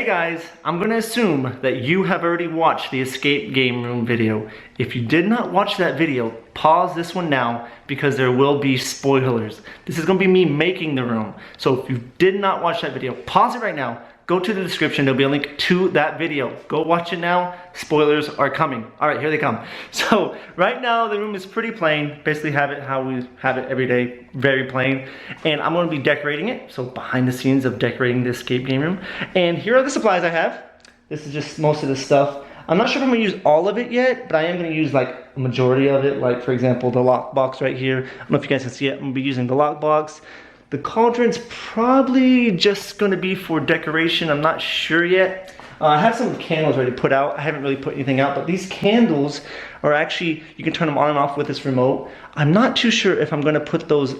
Hey guys, I'm gonna assume that you have already watched the escape game room video. If you did not watch that video, pause this one now because there will be spoilers. This is gonna be me making the room. So if you did not watch that video, pause it right now. Go to the description, there'll be a link to that video. Go watch it now, spoilers are coming. All right, here they come. So right now the room is pretty plain. Basically have it how we have it every day, very plain. And I'm gonna be decorating it. So behind the scenes of decorating the escape game room. And here are the supplies I have. This is just most of the stuff. I'm not sure if I'm gonna use all of it yet, but I am gonna use like a majority of it. Like for example, the lockbox right here. I don't know if you guys can see it, I'm gonna be using the lockbox. The cauldron's probably just gonna be for decoration. I'm not sure yet. I have some candles ready to put out. I haven't really put anything out, but these candles are actually, you can turn them on and off with this remote. I'm not too sure if I'm gonna put those,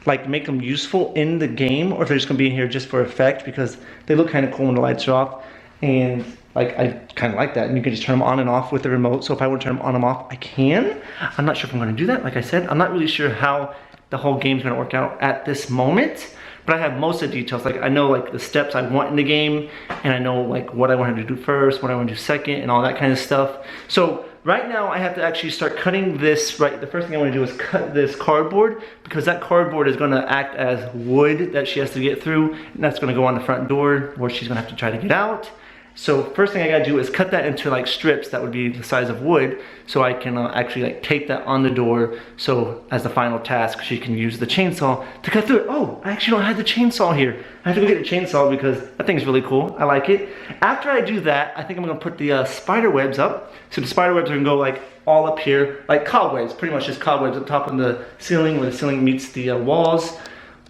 like make them useful in the game, or if they're just gonna be in here just for effect, because they look kind of cool when the lights are off. And like, I kind of like that. And you can just turn them on and off with the remote. So if I want to turn them on and off, I can. I'm not sure if I'm gonna do that. Like I said, I'm not really sure how the whole game's gonna work out at this moment, but I have most of the details. Like I know like the steps I want in the game, and I know like what I want to do first, what I want to do second, and all that kind of stuff. So right now I have to actually start cutting this, right? The first thing I want to do is cut this cardboard, because that cardboard is gonna act as wood that she has to get through, and that's gonna go on the front door where she's gonna have to try to get out. So first thing I gotta do is cut that into like strips that would be the size of wood, so I can actually like tape that on the door, so as the final task she can use the chainsaw to cut through it. Oh, I actually don't have the chainsaw here. I have to go get the chainsaw because that thing's really cool. I like it. After I do that, I think I'm gonna put the spider webs up. So the spider webs are gonna go like all up here, like cobwebs, pretty much just cobwebs up top of the ceiling where the ceiling meets the walls.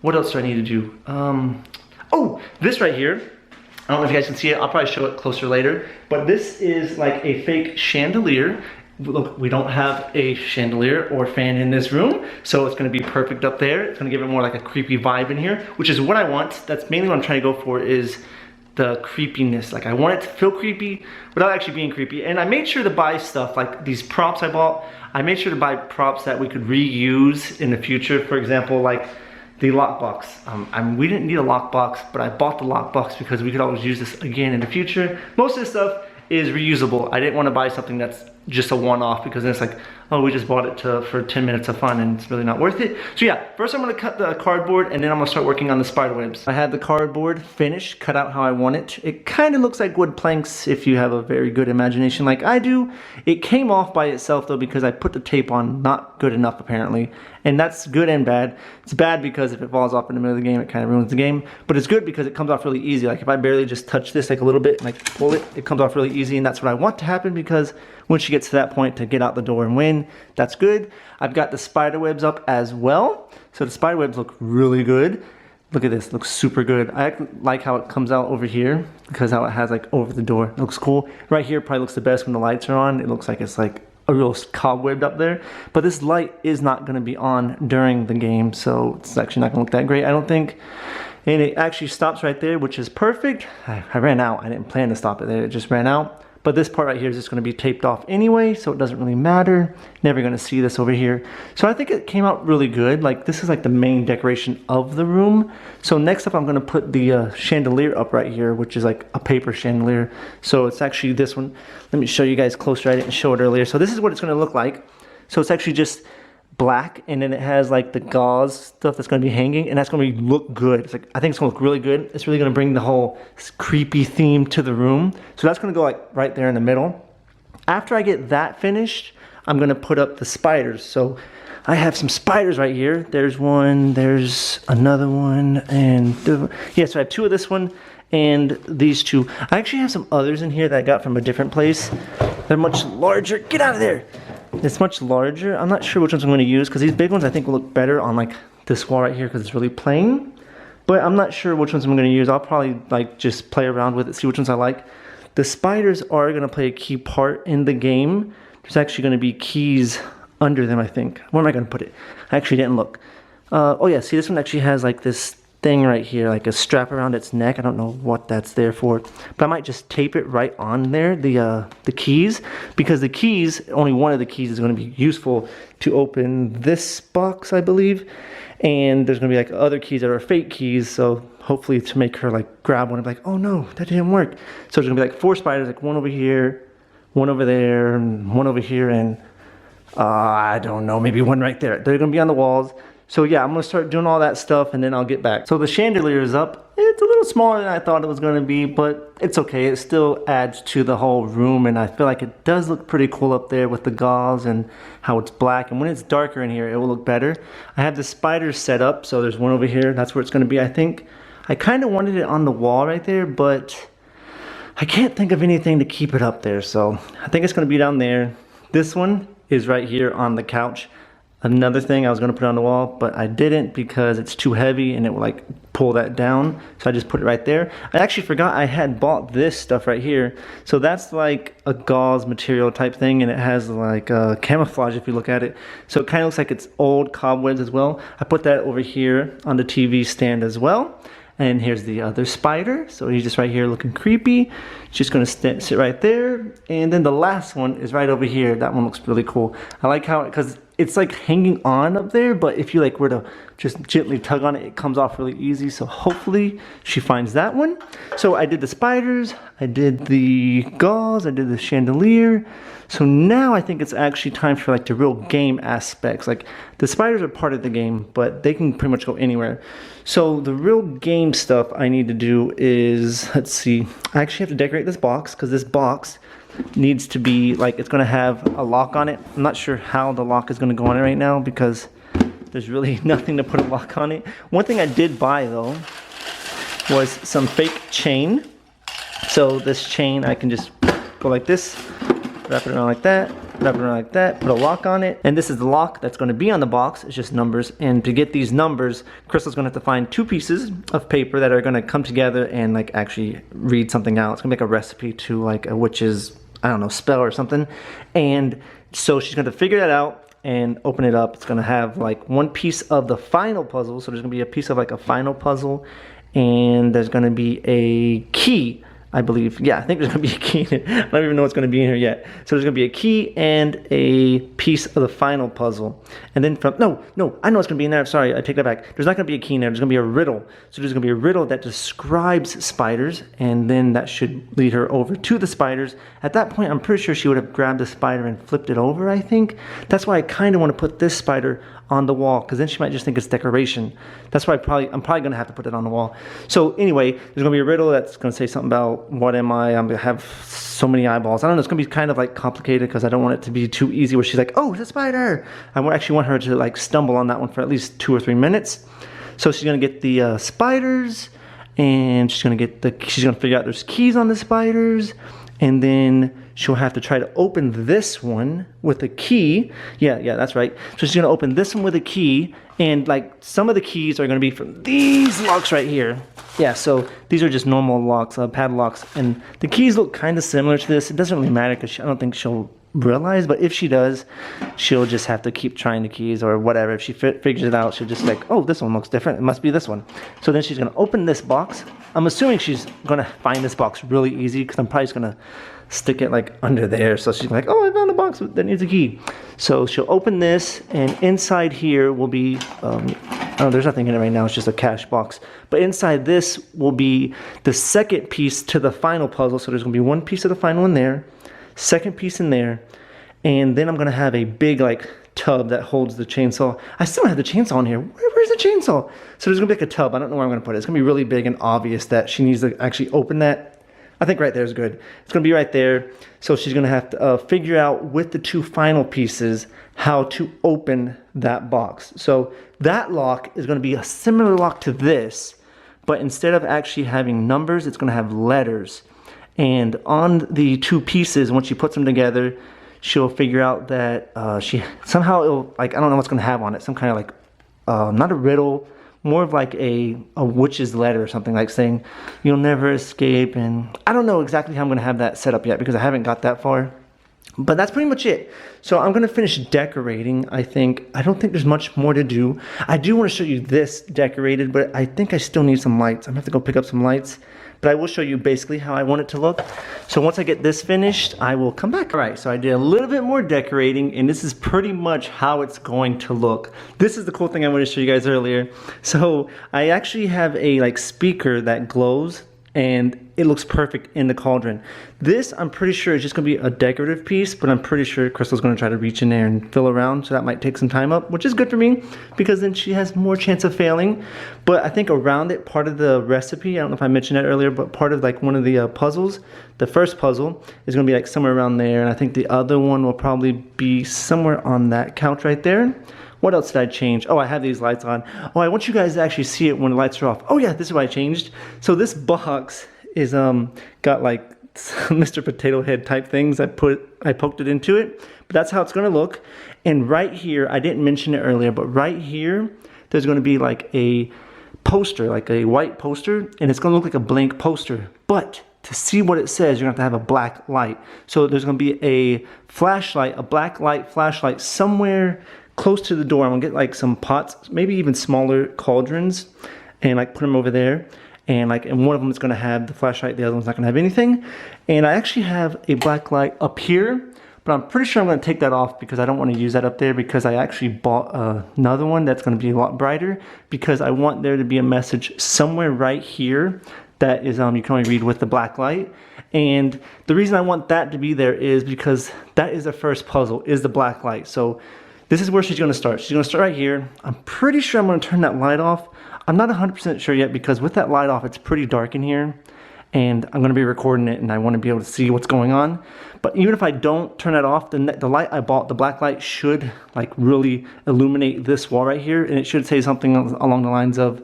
What else do I need to do? Oh, this right here. I don't know if you guys can see it, I'll probably show it closer later, but this is like a fake chandelier. Look, we don't have a chandelier or fan in this room, so it's gonna be perfect up there. It's gonna give it more like a creepy vibe in here, which is what I want. That's mainly what I'm trying to go for, is the creepiness. Like I want it to feel creepy without actually being creepy. And I made sure to buy stuff like these props I bought. I made sure to buy props that we could reuse in the future. For example, like the lockbox. We didn't need a lockbox, but I bought the lockbox because we could always use this again in the future. Most of this stuff is reusable. I didn't want to buy something that's just a one-off, because then it's like, oh, we just bought it for 10 minutes of fun and it's really not worth it. So yeah, first I'm gonna cut the cardboard, and then I'm gonna start working on the spider webs. I had the cardboard finished, cut out how I want it. It kind of looks like wood planks if you have a very good imagination like I do. It came off by itself though because I put the tape on not good enough apparently. And that's good and bad. It's bad because if it falls off in the middle of the game, it kind of ruins the game. But it's good because it comes off really easy. Like if I barely just touch this like a little bit and like pull it, it comes off really easy. And that's what I want to happen, because when she gets to that point to get out the door and win, that's good. I've got the spider webs up as well. So the spider webs look really good. Look at this, it looks super good. I like how it comes out over here, because how it has like over the door. It looks cool. Right here probably looks the best when the lights are on. It looks like it's like a real cobwebbed up there, but this light is not going to be on during the game, so it's actually not going to look that great, I don't think. And it actually stops right there, which is perfect. I ran out. I didn't plan to stop it there, it just ran out. But this part right here is just going to be taped off anyway, so it doesn't really matter. Never going to see this over here. So I think it came out really good. Like this is like the main decoration of the room. So next up I'm going to put the chandelier up right here, which is like a paper chandelier. So it's actually this one. Let me show you guys closer. I didn't show it earlier. So this is what it's going to look like. So it's actually just black, and then it has like the gauze stuff that's going to be hanging, and that's going to look good. It's like, I think it's going to look really good. It's really going to bring the whole creepy theme to the room. So that's going to go like right there in the middle. After I get that finished, I'm going to put up the spiders. So I have some spiders right here. There's one, there's another one, and yeah, so I have two of this one and these two. I actually have some others in here that I got from a different place. They're much larger. Get out of there. It's much larger. I'm not sure which ones I'm going to use, because these big ones I think will look better on like this wall right here, because it's really plain. But I'm not sure which ones I'm going to use. I'll probably like just play around with it, see which ones I like. The spiders are going to play a key part in the game. There's actually going to be keys under them, I think. Where am I going to put it? I actually didn't look. Oh yeah, see, this one actually has like this thing right here, like a strap around its neck. I don't know what that's there for, but I might just tape it right on there, the keys, because the keys, only one of the keys is going to be useful to open this box, I believe, and there's going to be like other keys that are fake keys, so hopefully to make her like grab one and be like, oh no, that didn't work. So there's going to be like 4 spiders, like one over here, one over there, and one over here, and I don't know, maybe one right there. They're going to be on the walls. So yeah, I'm going to start doing all that stuff and then I'll get back. So the chandelier is up. It's a little smaller than I thought it was going to be, but it's okay. It still adds to the whole room, and I feel like it does look pretty cool up there with the gauze and how it's black. And when it's darker in here, it will look better. I have the spiders set up, so there's one over here. That's where it's going to be, I think. I kind of wanted it on the wall right there, but I can't think of anything to keep it up there, so I think it's going to be down there. This one is right here on the couch. Another thing, I was going to put it on the wall, but I didn't because it's too heavy and it will like pull that down. So I just put it right there. I actually forgot I had bought this stuff right here. So that's like a gauze material type thing, and it has like camouflage if you look at it. So it kind of looks like it's old cobwebs as well. I put that over here on the TV stand as well. And here's the other spider. So he's just right here looking creepy. Just gonna sit right there. And then the last one is right over here. That one looks really cool. I like how, because it's like hanging on up there, but if you like were to just gently tug on it, it comes off really easy. So hopefully she finds that one. So I did the spiders, I did the gauze, I did the chandelier. So now I think it's actually time for like the real game aspects. Like the spiders are part of the game, but they can pretty much go anywhere. So the real game stuff I need to do is, let's see, I actually have to decorate this box, because this box needs to be like, it's going to have a lock on it. I'm not sure how the lock is going to go on it right now because there's really nothing to put a lock on it. One thing I did buy though was some fake chain. So this chain, I can just go like this, wrap it around like that, wrap it around like that, put a lock on it. And this is the lock that's going to be on the box. It's just numbers. And to get these numbers, Crystal's going to have to find 2 pieces of paper that are going to come together and like actually read something out. It's going to make a recipe to like a witch's, I don't know, spell or something. And so she's going to figure that out and open it up. It's going to have like 1 piece of the final puzzle. So there's going to be a piece of like a final puzzle. And there's going to be a key, I believe. Yeah, I think there's going to be a key in it. I don't even know what's going to be in here yet. So there's going to be a key and a piece of the final puzzle. And then from, no, I know what's going to be in there. Sorry, I take that back. There's not going to be a key in there. There's going to be a riddle. So there's going to be a riddle that describes spiders, and then that should lead her over to the spiders. At that point, I'm pretty sure she would have grabbed the spider and flipped it over, I think. That's why I kind of want to put this spider on the wall, because then she might just think it's decoration. That's why I'm probably going to have to put it on the wall. So anyway, there's going to be a riddle that's going to say something about what am I? I'm going to have so many eyeballs. I don't know. It's going to be kind of like complicated because I don't want it to be too easy where she's like, oh, it's a spider. I actually want her to like stumble on that one for at least 2 or 3 minutes. So she's going to get the spiders, and she's going to figure out there's keys on the spiders, and then she'll have to try to open this one with a key. Yeah, that's right. So she's going to open this one with a key, and like some of the keys are going to be from these locks right here. Yeah, so these are just normal locks, padlocks, and the keys look kind of similar to this. It doesn't really matter because I don't think she'll realize, but if she does, she'll just have to keep trying the keys or whatever. If she figures it out, she'll just like, oh, this one looks different. It must be this one. So then she's going to open this box. I'm assuming she's going to find this box really easy because I'm probably just going to stick it like under there. So she's like, oh, I found a box that needs a key. So she'll open this, and inside here will be, oh, there's nothing in it right now. It's just a cash box. But inside this will be the second piece to the final puzzle. So there's going to be 1 piece of the final in there, second piece in there, and then I'm going to have a big like tub that holds the chainsaw. I still don't have the chainsaw in here. Where's the chainsaw? So there's going to be like a tub. I don't know where I'm going to put it. It's going to be really big and obvious that she needs to actually open that. I think right there is good. It's going to be right there. So she's going to have to figure out with the 2 final pieces how to open that box. So that lock is going to be a similar lock to this, but instead of actually having numbers, it's going to have letters. And on the 2 pieces, once she puts them together, she'll figure out that she somehow it'll, like, I don't know what's going to have on it. Some kind of like, not a riddle, more of like a witch's letter or something, like saying you'll never escape. And I don't know exactly how I'm going to have that set up yet because I haven't got that far. But that's pretty much it. So I'm gonna finish decorating, I think. I don't think there's much more to do. I do wanna show you this decorated, but I think I still need some lights. I'm gonna have to go pick up some lights. But I will show you basically how I want it to look. So once I get this finished, I will come back. All right, so I did a little bit more decorating, and this is pretty much how it's going to look. This is the cool thing I wanted to show you guys earlier. So I actually have a like speaker that glows, and it looks perfect in the cauldron. This, I'm pretty sure, is just gonna be a decorative piece, but I'm pretty sure Crystal's gonna try to reach in there and fill around, so that might take some time up, which is good for me, because then she has more chance of failing. But I think around it, part of the recipe, I don't know if I mentioned that earlier, but part of like one of the puzzles, the first puzzle, is gonna be like somewhere around there, and I think the other one will probably be somewhere on that couch right there. What else did I change? Oh, I have these lights on. Oh, I want you guys to actually see it when the lights are off. Oh yeah, this is what I changed. So this box is got like Mr. Potato Head type things. I poked it into it, but that's how it's gonna look. And right here, I didn't mention it earlier, but right here, there's gonna be like a poster, like a white poster, and it's gonna look like a blank poster. But to see what it says, you're gonna have to have a black light. So there's gonna be a flashlight, a black light flashlight somewhere close to the door. I'm gonna get like some pots, maybe even smaller cauldrons, and like put them over there. And one of them is gonna have the flashlight, the other one's not gonna have anything. And I actually have a black light up here, but I'm pretty sure I'm gonna take that off because I don't wanna use that up there, because I actually bought another one that's gonna be a lot brighter, because I want there to be a message somewhere right here that is you can only read with the black light. And the reason I want that to be there is because that is the first puzzle, is the black light. So this is where she's gonna start. She's gonna start right here. I'm pretty sure I'm gonna turn that light off. I'm not 100% sure yet, because with that light off, it's pretty dark in here, and I'm gonna be recording it, and I wanna be able to see what's going on. But even if I don't turn it off, the light I bought, the black light, should like really illuminate this wall right here, and it should say something along the lines of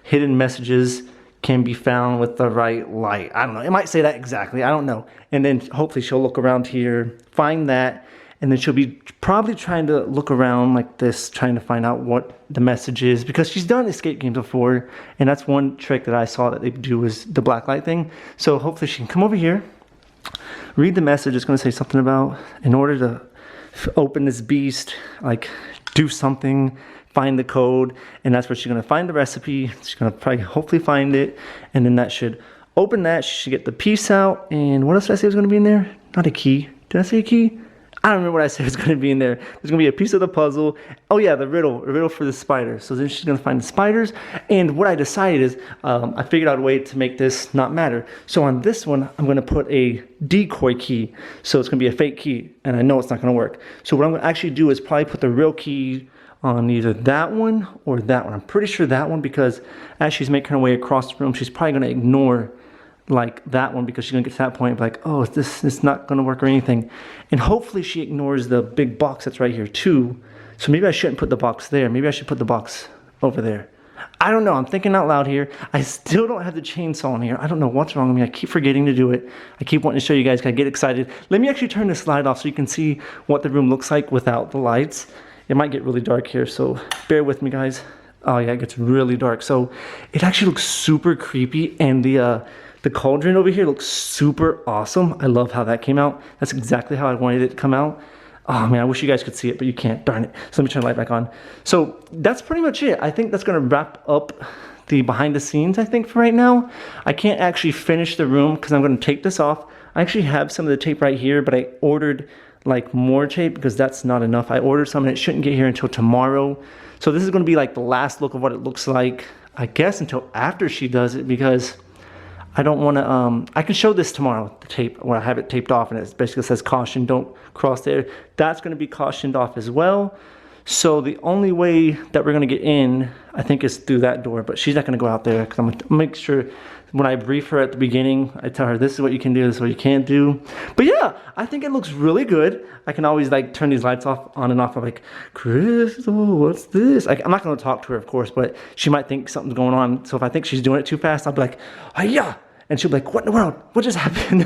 hidden messages can be found with the right light. I don't know, it might say that exactly, I don't know. And then hopefully she'll look around here, find that, and then she'll be probably trying to look around like this, trying to find out what the message is, because she's done escape games before, and that's one trick that I saw that they do, is the black light thing. So hopefully she can come over here, read the message. It's going to say something about, in order to open this beast, like do something, find the code, and that's where she's going to find the recipe. She's going to probably hopefully find it, and then that should open that. She should get the piece out, and what else did I say was going to be in there? Not a key. Did I say a key? I don't remember what I said was going to be in there. There's going to be a piece of the puzzle. Oh yeah, the riddle for the spider. So then she's going to find the spiders. And what I decided is, I figured out a way to make this not matter. So on this one, I'm going to put a decoy key. So it's going to be a fake key, and I know it's not going to work. So what I'm going to actually do is probably put the real key on either that one or that one. I'm pretty sure that one, because as she's making her way across the room, she's probably going to ignore like that one, because she's gonna get to that point like, oh, this is not gonna work or anything. And hopefully she ignores the big box that's right here too. So maybe I shouldn't put the box there. Maybe I should put the box over there. I don't know, I'm thinking out loud here. I still don't have the chainsaw in here. I don't know what's wrong with me. I keep forgetting to do it. I keep wanting to show you guys, I get excited. Let me actually turn this light off so you can see what the room looks like without the lights. It might get really dark here, so bear with me, guys. Oh yeah, it gets really dark. So it actually looks super creepy, and the cauldron over here looks super awesome. I love how that came out. That's exactly how I wanted it to come out. Oh man, I wish you guys could see it, but you can't, darn it. So let me turn the light back on. So that's pretty much it. I think that's gonna wrap up the behind the scenes, I think, for right now. I can't actually finish the room because I'm gonna take this off. I actually have some of the tape right here, but I ordered like more tape because that's not enough. I ordered some and it shouldn't get here until tomorrow. So this is gonna be like the last look of what it looks like, I guess, until after she does it, because I don't want to, I can show this tomorrow, the tape, where I have it taped off, and it basically says caution, don't cross there. That's going to be cautioned off as well. So the only way that we're going to get in, I think, is through that door, but she's not going to go out there, because I'm going to make sure when I brief her at the beginning, I tell her this is what you can do, this is what you can't do. But yeah, I think it looks really good. I can always like turn these lights off, on and off. I'm like, Crystal, what's this? I'm not going to talk to her, of course, but she might think something's going on. So if I think she's doing it too fast, I'll be like, oh yeah. And she'll be like, what in the world? What just happened?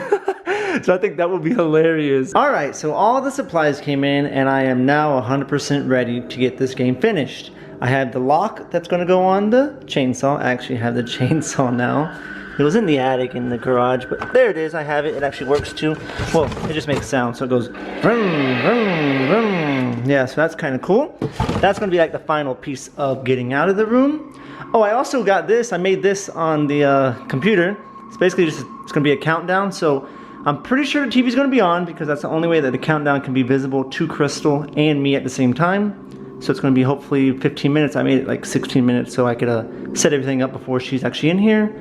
So I think that would be hilarious. All right, so all the supplies came in, and I am now 100% ready to get this game finished. I have the lock that's gonna go on the chainsaw. I actually have the chainsaw now. It was in the attic in the garage, but there it is. I have it. It actually works too. Well, it just makes sound, so it goes vroom, vroom, vroom. Yeah, so that's kind of cool. That's going to be like the final piece of getting out of the room. Oh, I also got this. I made this on the computer. It's basically just, it's going to be a countdown, so I'm pretty sure the TV's going to be on because that's the only way that the countdown can be visible to Crystal and me at the same time. So it's going to be hopefully 15 minutes. I made it like 16 minutes so I could set everything up before she's actually in here.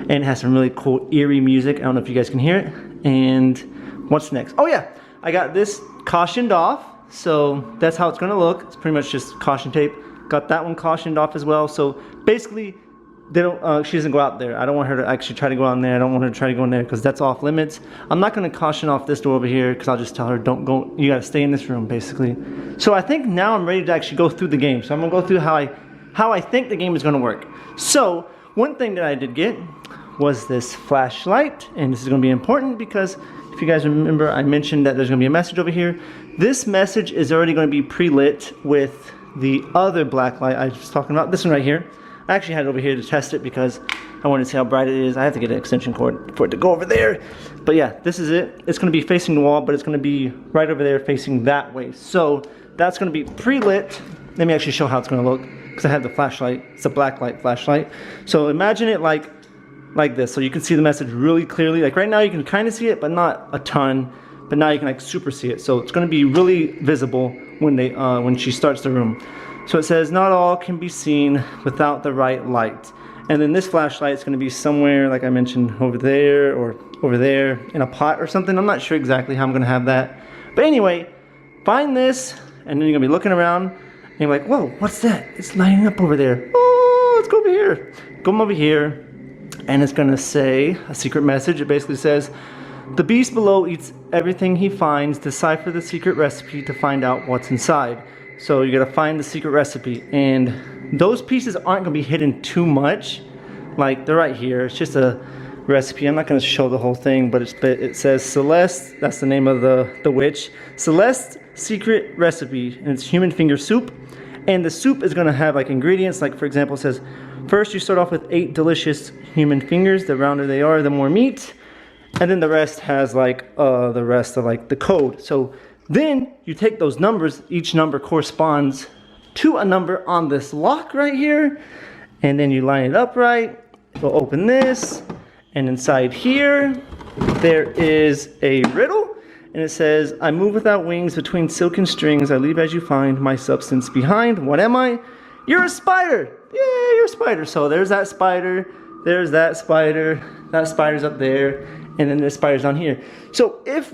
And it has some really cool eerie music. I don't know if you guys can hear it. And what's next? Oh yeah, I got this cautioned off. So that's how it's going to look. It's pretty much just caution tape. Got that one cautioned off as well. So basically, they don't. She doesn't go out there. I don't want her to actually try to go out in there. I don't want her to try to go in there because that's off limits. I'm not going to caution off this door over here because I'll just tell her don't go. You got to stay in this room basically. So I think now I'm ready to actually go through the game. So I'm going to go through how I think the game is going to work. So one thing that I did get was this flashlight, and this is going to be important because if you guys remember, I mentioned that there's going to be a message over here. This message is already going to be pre-lit with the other black light I was talking about. This one right here. I actually had it over here to test it because I wanted to see how bright it is. I have to get an extension cord for it to go over there. But yeah, this is it. It's going to be facing the wall, but it's going to be right over there facing that way. So that's going to be pre-lit. Let me actually show how it's going to look because I have the flashlight. It's a black light flashlight. So imagine it like this. So you can see the message really clearly. Like right now you can kind of see it, but not a ton. But now you can like super see it. So it's going to be really visible when she starts the room. So it says, not all can be seen without the right light. And then this flashlight is going to be somewhere, like I mentioned, over there or over there in a pot or something. I'm not sure exactly how I'm going to have that. But anyway, find this, and then you're going to be looking around, and you're like, whoa, what's that? It's lighting up over there. Oh, let's go over here. Go over here, and it's going to say a secret message. It basically says, the beast below eats everything he finds. Decipher the secret recipe to find out what's inside. So you gotta find the secret recipe, and those pieces aren't gonna be hidden too much. Like they're right here. It's just a recipe. I'm not gonna show the whole thing, but it says Celeste. That's the name of the witch. Celeste's secret recipe, and it's human finger soup. And the soup is gonna have like ingredients. Like for example, it says first you start off with 8 delicious human fingers. The rounder they are, the more meat. And then the rest has like the rest of like the code. So then you take those numbers, each number corresponds to a number on this lock right here, and then you line it up right. We'll open this, and inside here there is a riddle, and it says, I move without wings between silken strings, I leave as you find my substance behind. What am I? You're a spider! Yeah, you're a spider. So there's that spider, there's that spider's up there, and then this spider's down here. So if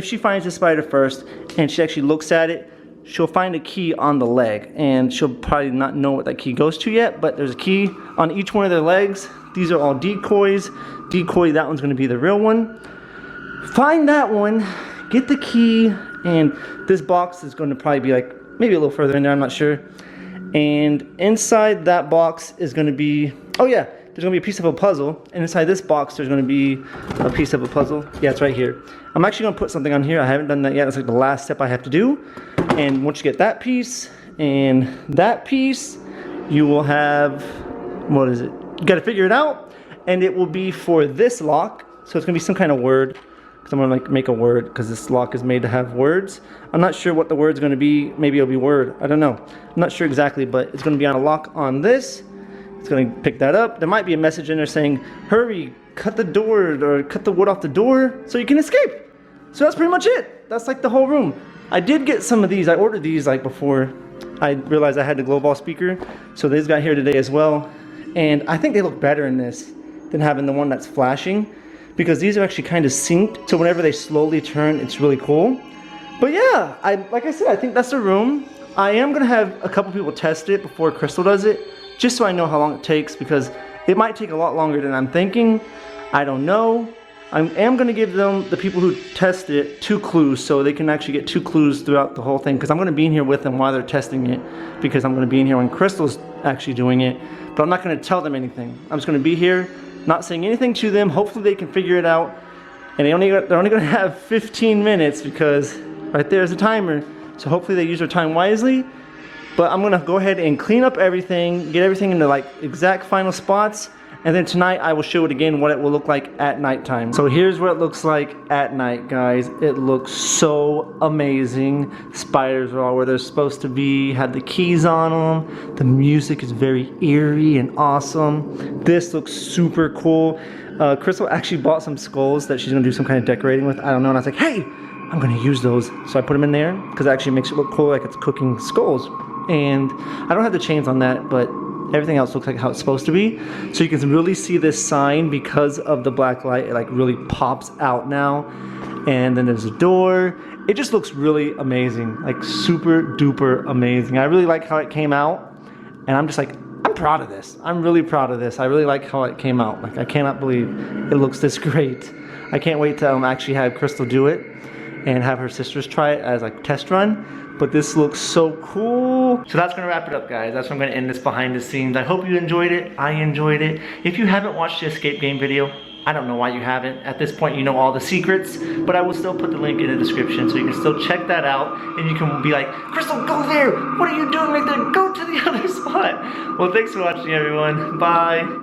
she finds this spider first and she actually looks at it, she'll find a key on the leg, and she'll probably not know what that key goes to yet, but there's a key on each one of their legs. These are all decoys. Decoy, that one's gonna be the real one. Find that one, get the key, and this box is gonna probably be like maybe a little further in there, I'm not sure. And inside that box is gonna be, oh yeah, there's gonna be a piece of a puzzle, and inside this box there's gonna be a piece of a puzzle. Yeah, it's right here. I'm actually gonna put something on here. I haven't done that yet. It's like the last step I have to do. And once you get that piece and that piece, you will have, what is it? You gotta figure it out, and it will be for this lock. So it's gonna be some kind of word, because I'm gonna like make a word, because this lock is made to have words. I'm not sure what the word's gonna be. Maybe it'll be word. I don't know. I'm not sure exactly, but it's gonna be on a lock on this. It's going to pick that up. There might be a message in there saying, hurry, cut the door or cut the wood off the door so you can escape. So that's pretty much it. That's like the whole room. I did get some of these. I ordered these like before I realized I had the glow ball speaker. So these got here today as well. And I think they look better in this than having the one that's flashing, because these are actually kind of synced. So whenever they slowly turn, it's really cool. But yeah, like I said, I think that's the room. I am going to have a couple people test it before Crystal does it, just so I know how long it takes, because it might take a lot longer than I'm thinking. I don't know. I am going to give them, the people who test it, 2 clues, so they can actually get 2 clues throughout the whole thing, because I'm going to be in here with them while they're testing it, because I'm going to be in here when Crystal's actually doing it, but I'm not going to tell them anything. I'm just going to be here, not saying anything to them. Hopefully they can figure it out, and they're only going to have 15 minutes, because right there's a timer, so hopefully they use their time wisely. But I'm gonna go ahead and clean up everything, get everything into like exact final spots, And then tonight I will show it again what it will look like at nighttime. So here's what it looks like at night, guys. It looks so amazing. Spiders are all where they're supposed to be, had the keys on them. The music is very eerie and awesome. This looks super cool. Crystal actually bought some skulls that she's gonna do some kind of decorating with. I don't know, and I was like, hey, I'm gonna use those. So I put them in there because it actually makes it look cool, like it's cooking skulls. And I don't have the chains on that, but everything else looks like how it's supposed to be. So you can really see this sign because of the black light. It like really pops out now. And then there's a door. It just looks really amazing, like super duper amazing. I really like how it came out, and I'm just like, I'm proud of this. I'm really proud of this. I really like how it came out. Like, I cannot believe it looks this great. I can't wait to actually have Crystal do it and have her sisters try it as like test run. But this looks so cool. So that's gonna wrap it up, guys. That's where I'm gonna end this behind the scenes. I hope you enjoyed it. I enjoyed it. If you haven't watched the escape game video, I don't know why you haven't. At this point, you know all the secrets, but I will still put the link in the description so you can still check that out, and you can be like, Crystal, go there. What are you doing right there? Go to the other spot. Well, thanks for watching, everyone. Bye.